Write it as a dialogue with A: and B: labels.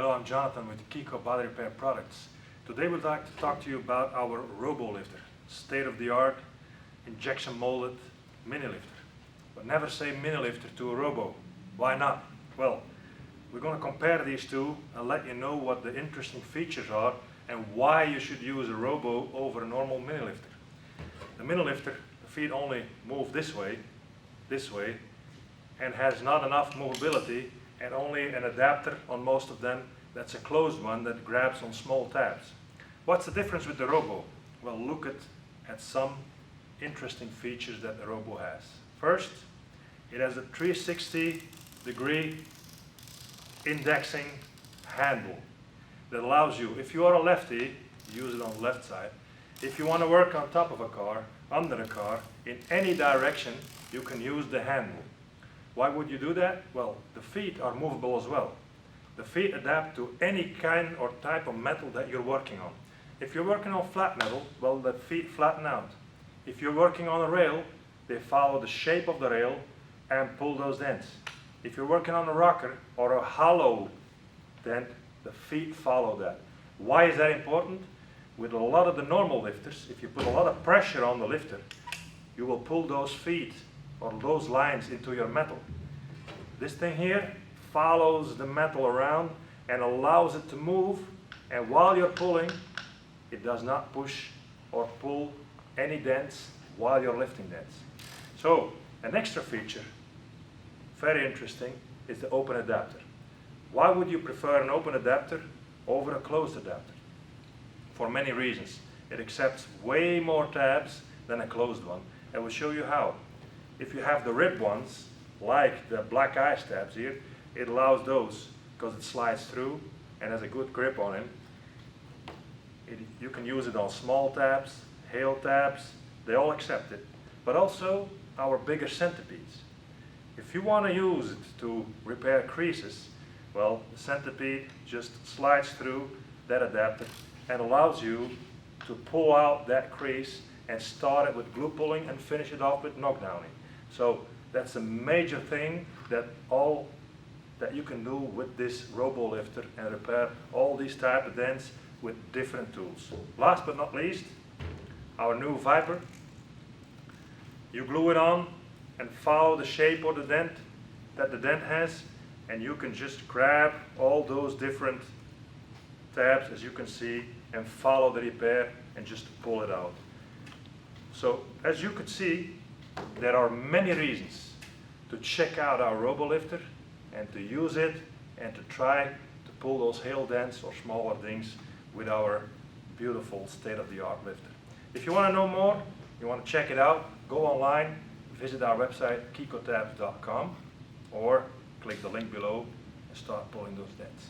A: Hello, I'm Jonathan with Kiko Body Repair Products. Today we'd like to talk to you about our RoboLifter, state-of-the-art, injection molded mini lifter. But never say mini lifter to a Robo. Why not? Well, we're going to compare these two and let you know what the interesting features are and why you should use a Robo over a normal mini lifter. The mini lifter, the feet only move this way, and has not enough mobility and only an adapter on most of them that's a closed one that grabs on small tabs. What's the difference with the Robo? Well, look at some interesting features that the Robo has. First, it has a 360-degree indexing handle that allows you, if you are a lefty, use it on the left side. If you want to work on top of a car, under a car, in any direction, you can use the handle. Why would you do that? Well, the feet are movable as well. The feet adapt to any kind or type of metal that you're working on. If you're working on flat metal, well, the feet flatten out. If you're working on a rail, they follow the shape of the rail and pull those dents. If you're working on a rocker or a hollow dent, the feet follow that. Why is that important? With a lot of the normal lifters, if you put a lot of pressure on the lifter, you will pull those feet or those lines into your metal. This thing here follows the metal around and allows it to move, and while you're pulling, it does not push or pull any dents while you're lifting dents. So, an extra feature, very interesting, is the open adapter. Why would you prefer an open adapter over a closed adapter? For many reasons. It accepts way more tabs than a closed one, and we'll show you how. If you have the ribbed ones, like the black ice tabs here, it allows those because it slides through and has a good grip on it. You can use it on small tabs, hail tabs, they all accept it. But also our bigger centipedes. If you want to use it to repair creases, well, the centipede just slides through that adapter and allows you to pull out that crease and start it with glue pulling and finish it off with knockdowning. So that's a major thing that you can do with this Robo lifter and repair all these type of dents with different tools. Last but not least, our new Viper. You glue it on and follow the shape of the dent that the dent has, and you can just grab all those different tabs, as you can see, and follow the repair and just pull it out. So as you could see, there are many reasons to check out our Robo lifter and to use it and to try to pull those hail dents or smaller things with our beautiful state-of-the-art lifter. If you want to know more, you want to check it out, go online, visit our website kikotabs.com, or click the link below and start pulling those dents.